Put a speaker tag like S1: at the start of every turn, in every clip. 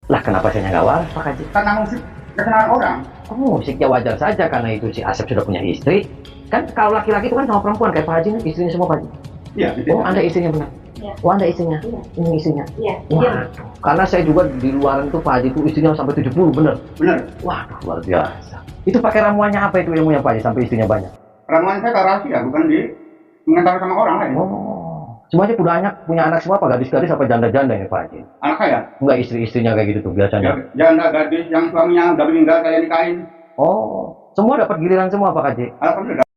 S1: Lah kenapa saya nggak waras Pak Haji?
S2: Karena musik kesenangan orang.
S1: Oh musiknya wajar saja karena itu si Asep sudah punya istri. Kan kalau laki-laki itu kan sama perempuan kayak Pak Haji nih istrinya semua Pak Haji.
S2: Iya, gitu.
S1: Oh Anda istrinya benar?
S3: Iya.
S1: Oh Anda istrinya?
S3: Iya.
S1: Ini istrinya?
S3: Iya.
S1: Wah, karena saya juga di luaran itu Pak Haji itu istrinya sampai 70 bener.
S2: Benar.
S1: Waduh luar biasa. Itu pakai ramuannya apa itu ilmunya Pak Haji sampai istrinya banyak?
S2: Ramuan saya tak rahasia, bukan di mengetahui sama orang lain.
S1: Oh, semuanya punya anak semua apa gadis-gadis apa janda-janda ini Pak Haji?
S2: Anak saya,
S1: Enggak istri-istrinya kayak gitu tuh biasanya.
S2: janda gadis yang suaminya udah meninggal saya nikahin.
S1: Oh, semua dapat giliran semua Pak Haji.
S2: Alhamdulillah.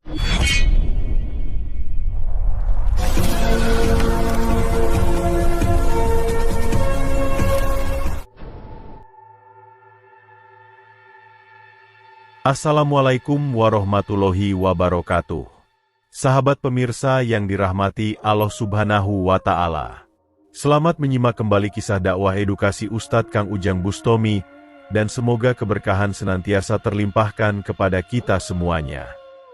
S4: Assalamualaikum warahmatullahi wabarakatuh. Sahabat pemirsa yang dirahmati Allah Subhanahu wa Ta'ala. Selamat menyimak kembali kisah dakwah edukasi Ustadz Kang Ujang Bustomi, dan semoga keberkahan senantiasa terlimpahkan kepada kita semuanya.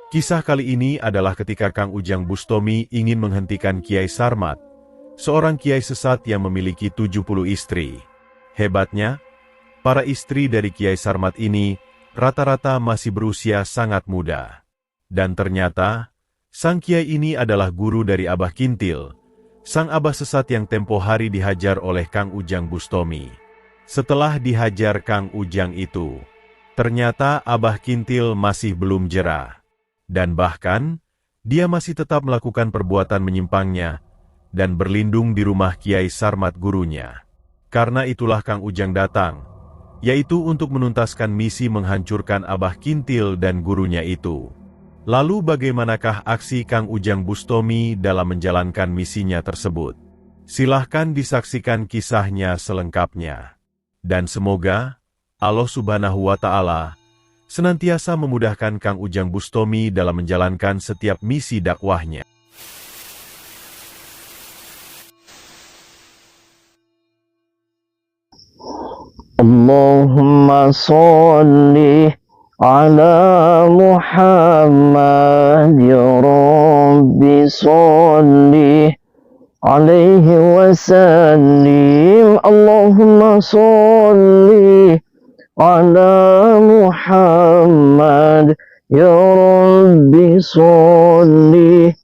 S4: Kisah kali ini adalah ketika Kang Ujang Bustomi ingin menghentikan Kiai Sarmat, seorang kiai sesat yang memiliki 70 istri. Hebatnya, para istri dari Kiai Sarmat ini rata-rata masih berusia sangat muda. Dan ternyata, sang kiai ini adalah guru dari Abah Kintil, sang abah sesat yang tempo hari dihajar oleh Kang Ujang Bustomi. Setelah dihajar Kang Ujang itu, ternyata Abah Kintil masih belum jera. Dan bahkan, dia masih tetap melakukan perbuatan menyimpangnya, dan berlindung di rumah Kiai Sarmat gurunya. Karena itulah Kang Ujang datang, yaitu untuk menuntaskan misi menghancurkan Abah Kintil dan gurunya itu. Lalu bagaimanakah aksi Kang Ujang Bustomi dalam menjalankan misinya tersebut? Silahkan disaksikan kisahnya selengkapnya. Dan semoga Allah Subhanahu wa Ta'ala senantiasa memudahkan Kang Ujang Bustomi dalam menjalankan setiap misi dakwahnya.
S5: Allahumma sholli ala Muhammad ya Rabbi sholli alaihi wa sallim. Allahumma sholli ala Muhammad ya Rabbi sholli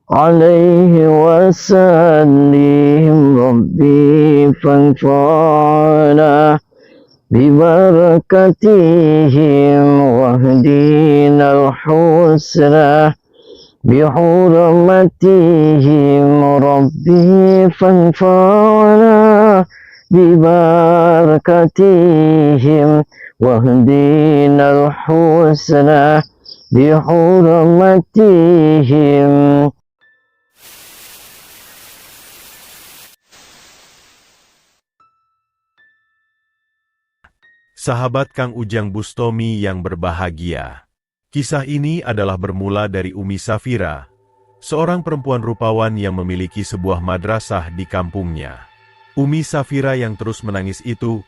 S5: alaihi wa sallim. Rabbi fanfa'na ببركتهم واهدنا الحسنى بحرمتهم ربي فانفعنا ببركتهم واهدنا الحسنى بحرمتهم.
S4: Sahabat Kang Ujang Bustomi yang berbahagia. Kisah ini adalah bermula dari Umi Safira, seorang perempuan rupawan yang memiliki sebuah madrasah di kampungnya. Umi Safira yang terus menangis itu,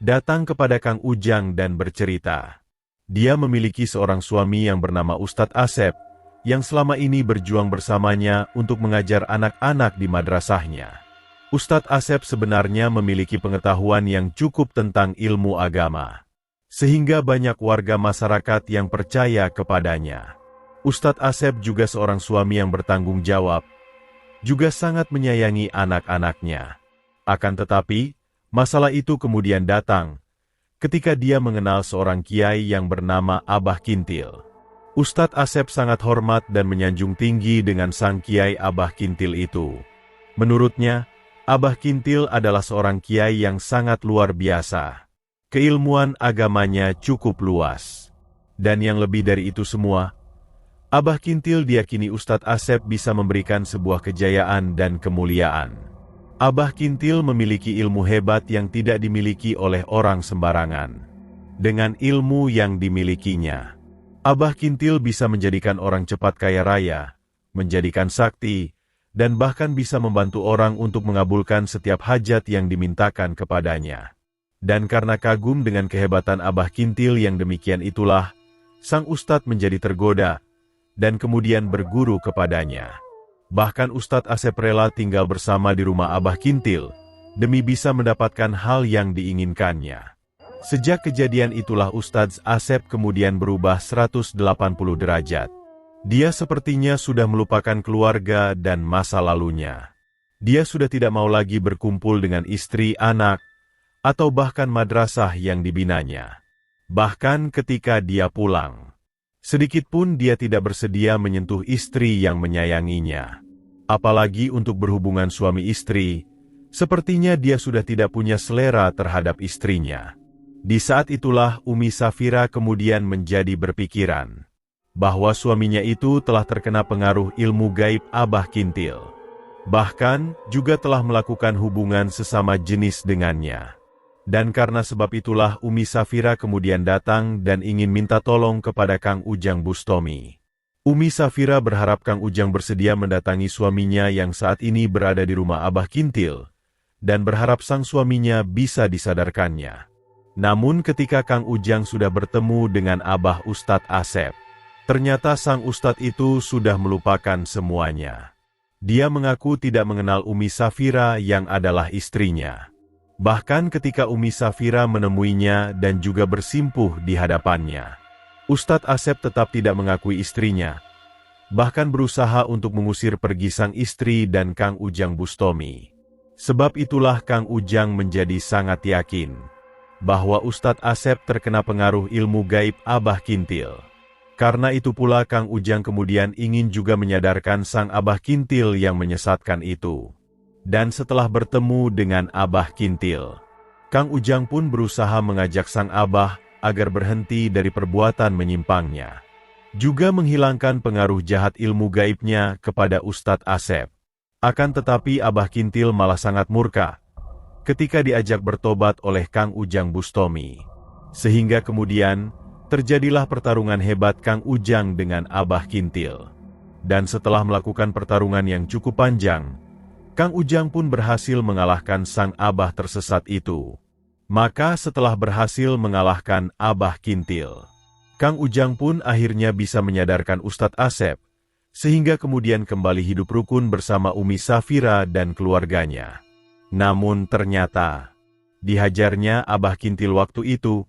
S4: datang kepada Kang Ujang dan bercerita. Dia memiliki seorang suami yang bernama Ustadz Asep, yang selama ini berjuang bersamanya untuk mengajar anak-anak di madrasahnya. Ustadz Asep sebenarnya memiliki pengetahuan yang cukup tentang ilmu agama, sehingga banyak warga masyarakat yang percaya kepadanya. Ustadz Asep juga seorang suami yang bertanggung jawab, juga sangat menyayangi anak-anaknya. Akan tetapi, masalah itu kemudian datang, ketika dia mengenal seorang kiai yang bernama Abah Kintil. Ustadz Asep sangat hormat dan menyanjung tinggi dengan sang kiai Abah Kintil itu. Menurutnya, Abah Kintil adalah seorang kiai yang sangat luar biasa. Keilmuan agamanya cukup luas. Dan yang lebih dari itu semua, Abah Kintil diyakini Ustadz Asep bisa memberikan sebuah kejayaan dan kemuliaan. Abah Kintil memiliki ilmu hebat yang tidak dimiliki oleh orang sembarangan. Dengan ilmu yang dimilikinya, Abah Kintil bisa menjadikan orang cepat kaya raya, menjadikan sakti, dan bahkan bisa membantu orang untuk mengabulkan setiap hajat yang dimintakan kepadanya. Dan karena kagum dengan kehebatan Abah Kintil yang demikian itulah, sang ustadz menjadi tergoda, dan kemudian berguru kepadanya. Bahkan Ustadz Asep rela tinggal bersama di rumah Abah Kintil, demi bisa mendapatkan hal yang diinginkannya. Sejak kejadian itulah Ustadz Asep kemudian berubah 180 derajat. Dia sepertinya sudah melupakan keluarga dan masa lalunya. Dia sudah tidak mau lagi berkumpul dengan istri, anak, atau bahkan madrasah yang dibinanya. Bahkan ketika dia pulang, sedikit pun dia tidak bersedia menyentuh istri yang menyayanginya. Apalagi untuk berhubungan suami istri, sepertinya dia sudah tidak punya selera terhadap istrinya. Di saat itulah Umi Safira kemudian menjadi berpikiran bahwa suaminya itu telah terkena pengaruh ilmu gaib Abah Kintil. Bahkan juga telah melakukan hubungan sesama jenis dengannya. Dan karena sebab itulah Umi Safira kemudian datang dan ingin minta tolong kepada Kang Ujang Bustomi. Umi Safira berharap Kang Ujang bersedia mendatangi suaminya yang saat ini berada di rumah Abah Kintil, dan berharap sang suaminya bisa disadarkannya. Namun ketika Kang Ujang sudah bertemu dengan Abah Ustadz Asep, ternyata sang Ustadz itu sudah melupakan semuanya. Dia mengaku tidak mengenal Umi Safira yang adalah istrinya. Bahkan ketika Umi Safira menemuinya dan juga bersimpuh di hadapannya, Ustadz Asep tetap tidak mengakui istrinya, bahkan berusaha untuk mengusir pergi sang istri dan Kang Ujang Bustomi. Sebab itulah Kang Ujang menjadi sangat yakin bahwa Ustadz Asep terkena pengaruh ilmu gaib Abah Kintil. Karena itu pula Kang Ujang kemudian ingin juga menyadarkan sang Abah Kintil yang menyesatkan itu. Dan setelah bertemu dengan Abah Kintil, Kang Ujang pun berusaha mengajak sang Abah agar berhenti dari perbuatan menyimpangnya. Juga menghilangkan pengaruh jahat ilmu gaibnya kepada Ustadz Asep. Akan tetapi Abah Kintil malah sangat murka ketika diajak bertobat oleh Kang Ujang Bustomi. Sehingga kemudian terjadilah pertarungan hebat Kang Ujang dengan Abah Kintil. Dan setelah melakukan pertarungan yang cukup panjang, Kang Ujang pun berhasil mengalahkan sang Abah tersesat itu. Maka setelah berhasil mengalahkan Abah Kintil, Kang Ujang pun akhirnya bisa menyadarkan Ustadz Asep, sehingga kemudian kembali hidup rukun bersama Umi Safira dan keluarganya. Namun ternyata, dihajarnya Abah Kintil waktu itu,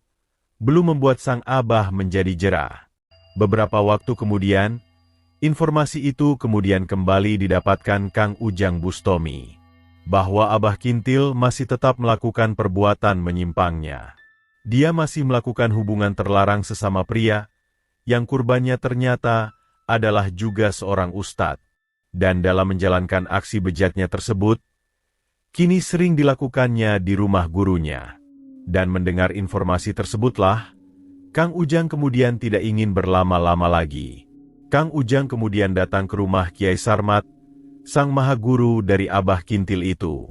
S4: belum membuat sang Abah menjadi jerah. Beberapa waktu kemudian, informasi itu kemudian kembali didapatkan Kang Ujang Bustomi, bahwa Abah Kintil masih tetap melakukan perbuatan menyimpangnya. Dia masih melakukan hubungan terlarang sesama pria, yang kurbannya ternyata adalah juga seorang ustadz. Dan dalam menjalankan aksi bejatnya tersebut, kini sering dilakukannya di rumah gurunya. Dan mendengar informasi tersebutlah, Kang Ujang kemudian tidak ingin berlama-lama lagi. Kang Ujang kemudian datang ke rumah Kiai Sarmat, sang maha guru dari Abah Kintil itu.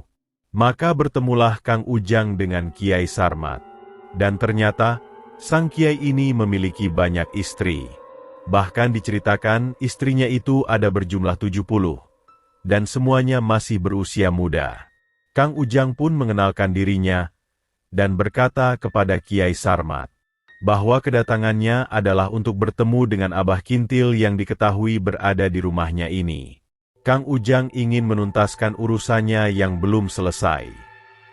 S4: Maka bertemulah Kang Ujang dengan Kiai Sarmat. Dan ternyata, sang Kiai ini memiliki banyak istri. Bahkan diceritakan istrinya itu ada berjumlah 70. Dan semuanya masih berusia muda. Kang Ujang pun mengenalkan dirinya dan berkata kepada Kiai Sarmat bahwa kedatangannya adalah untuk bertemu dengan Abah Kintil yang diketahui berada di rumahnya ini. Kang Ujang ingin menuntaskan urusannya yang belum selesai.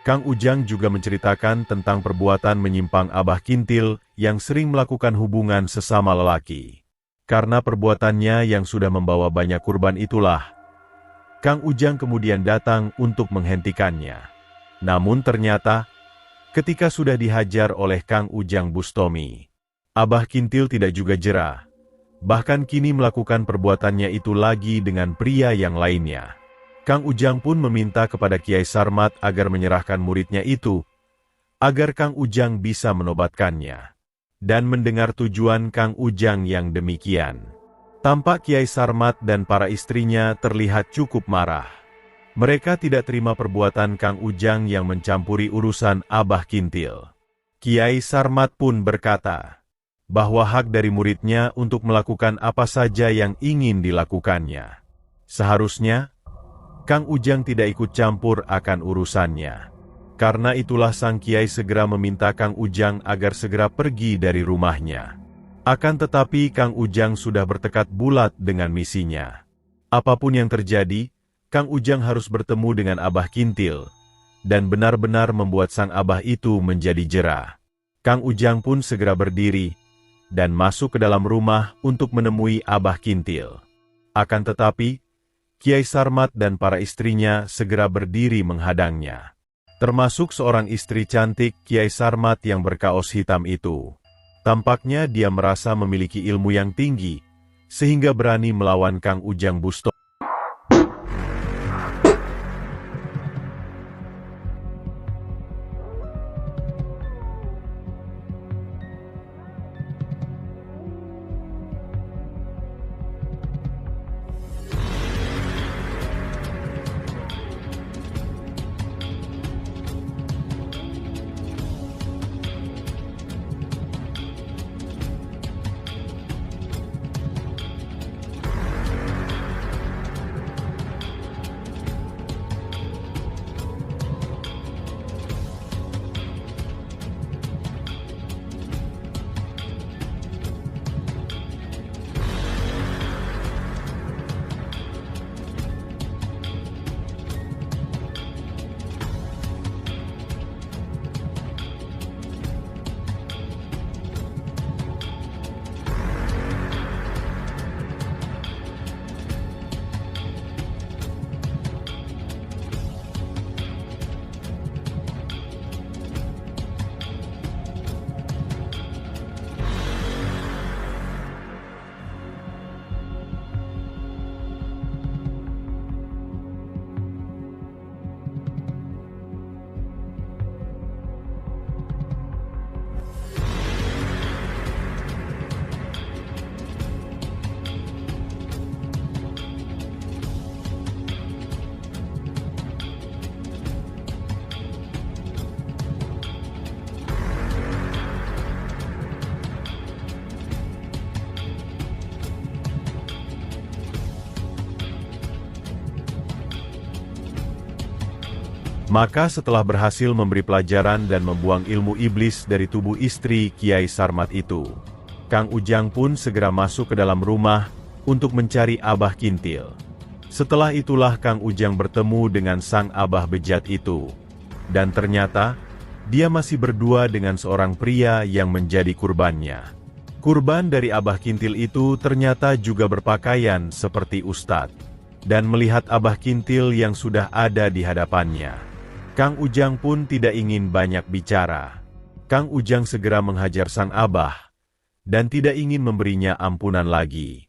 S4: Kang Ujang juga menceritakan tentang perbuatan menyimpang Abah Kintil yang sering melakukan hubungan sesama lelaki. Karena perbuatannya yang sudah membawa banyak kurban itulah, Kang Ujang kemudian datang untuk menghentikannya. Namun ternyata, ketika sudah dihajar oleh Kang Ujang Bustomi, Abah Kintil tidak juga jerah. Bahkan kini melakukan perbuatannya itu lagi dengan pria yang lainnya. Kang Ujang pun meminta kepada Kiai Sarmat agar menyerahkan muridnya itu, agar Kang Ujang bisa menobatkannya. Dan mendengar tujuan Kang Ujang yang demikian, tampak Kiai Sarmat dan para istrinya terlihat cukup marah. Mereka tidak terima perbuatan Kang Ujang yang mencampuri urusan Abah Kintil. Kiai Sarmat pun berkata bahwa hak dari muridnya untuk melakukan apa saja yang ingin dilakukannya. Seharusnya, Kang Ujang tidak ikut campur akan urusannya. Karena itulah sang Kiai segera meminta Kang Ujang agar segera pergi dari rumahnya. Akan tetapi Kang Ujang sudah bertekad bulat dengan misinya. Apapun yang terjadi, Kang Ujang harus bertemu dengan Abah Kintil, dan benar-benar membuat sang abah itu menjadi jera. Kang Ujang pun segera berdiri dan masuk ke dalam rumah untuk menemui Abah Kintil. Akan tetapi, Kiai Sarmat dan para istrinya segera berdiri menghadangnya. Termasuk seorang istri cantik Kiai Sarmat yang berkaos hitam itu. Tampaknya dia merasa memiliki ilmu yang tinggi, sehingga berani melawan Kang Ujang Bustomi. Maka setelah berhasil memberi pelajaran dan membuang ilmu iblis dari tubuh istri Kiai Sarmat itu, Kang Ujang pun segera masuk ke dalam rumah untuk mencari Abah Kintil. Setelah itulah Kang Ujang bertemu dengan sang Abah bejat itu. Dan ternyata, dia masih berdua dengan seorang pria yang menjadi kurbannya. Kurban dari Abah Kintil itu ternyata juga berpakaian seperti ustadz. Dan melihat Abah Kintil yang sudah ada di hadapannya, Kang Ujang pun tidak ingin banyak bicara. Kang Ujang segera menghajar sang Abah, dan tidak ingin memberinya ampunan lagi.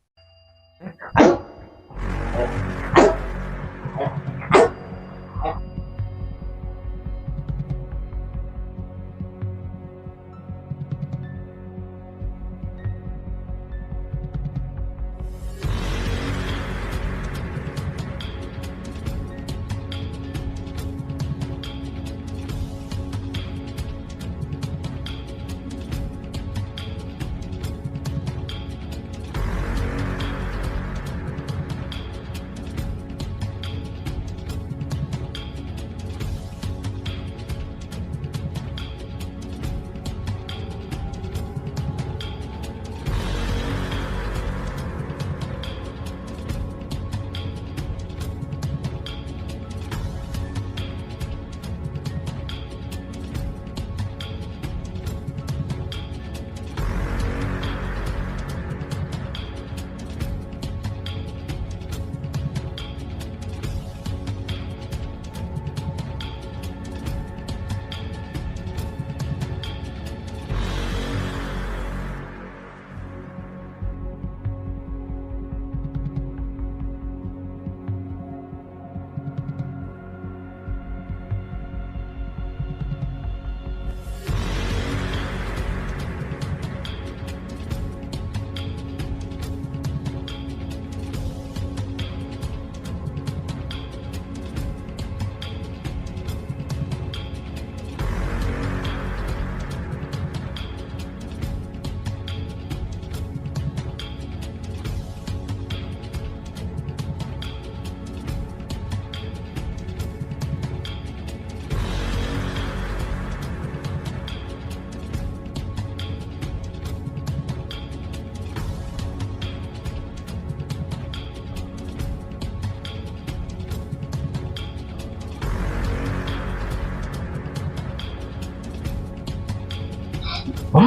S4: Dan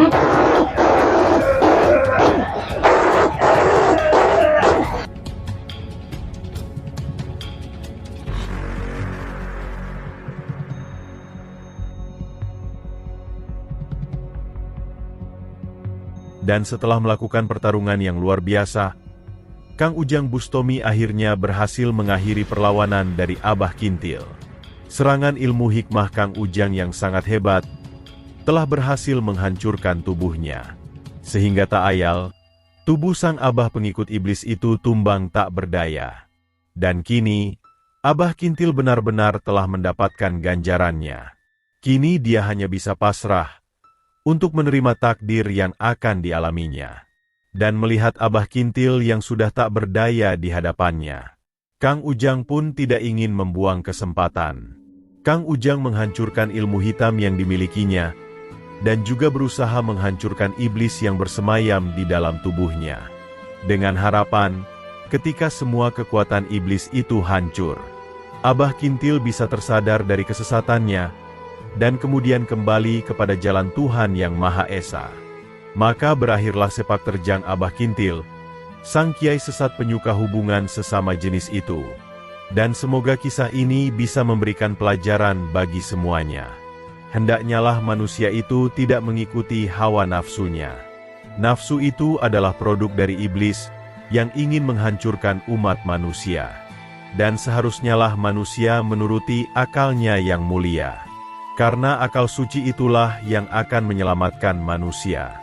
S4: setelah melakukan pertarungan yang luar biasa, Kang Ujang Bustomi akhirnya berhasil mengakhiri perlawanan dari Abah Kintil. Serangan ilmu hikmah Kang Ujang yang sangat hebat telah berhasil menghancurkan tubuhnya. Sehingga tak ayal, tubuh sang Abah pengikut iblis itu tumbang tak berdaya. Dan kini, Abah Kintil benar-benar telah mendapatkan ganjarannya. Kini dia hanya bisa pasrah untuk menerima takdir yang akan dialaminya. Dan melihat Abah Kintil yang sudah tak berdaya di hadapannya, Kang Ujang pun tidak ingin membuang kesempatan. Kang Ujang menghancurkan ilmu hitam yang dimilikinya, dan juga berusaha menghancurkan iblis yang bersemayam di dalam tubuhnya. Dengan harapan, ketika semua kekuatan iblis itu hancur, Abah Kintil bisa tersadar dari kesesatannya, dan kemudian kembali kepada jalan Tuhan yang Maha Esa. Maka berakhirlah sepak terjang Abah Kintil, sang kiai sesat penyuka hubungan sesama jenis itu. Dan semoga kisah ini bisa memberikan pelajaran bagi semuanya. Hendaknyalah manusia itu tidak mengikuti hawa nafsunya. Nafsu itu adalah produk dari iblis yang ingin menghancurkan umat manusia. Dan seharusnyalah manusia menuruti akalnya yang mulia. Karena akal suci itulah yang akan menyelamatkan manusia.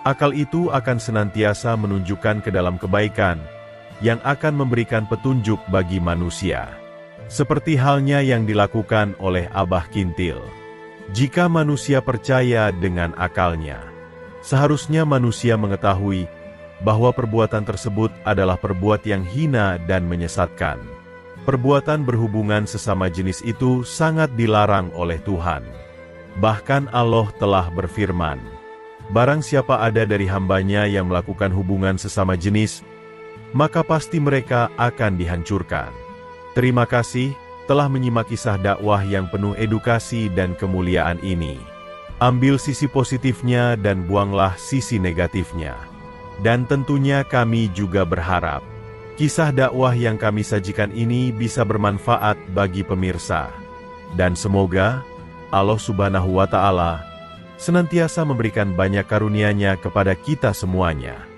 S4: Akal itu akan senantiasa menunjukkan ke dalam kebaikan, yang akan memberikan petunjuk bagi manusia. Seperti halnya yang dilakukan oleh Abah Kintil. Jika manusia percaya dengan akalnya, seharusnya manusia mengetahui bahwa perbuatan tersebut adalah perbuatan yang hina dan menyesatkan. Perbuatan berhubungan sesama jenis itu sangat dilarang oleh Tuhan. Bahkan Allah telah berfirman, "Barang siapa ada dari hambanya yang melakukan hubungan sesama jenis, maka pasti mereka akan dihancurkan." Terima kasih telah menyimak kisah dakwah yang penuh edukasi dan kemuliaan ini. Ambil sisi positifnya dan buanglah sisi negatifnya. Dan tentunya kami juga berharap kisah dakwah yang kami sajikan ini bisa bermanfaat bagi pemirsa. Dan semoga Allah Subhanahu wa Ta'ala senantiasa memberikan banyak karunia-Nya kepada kita semuanya.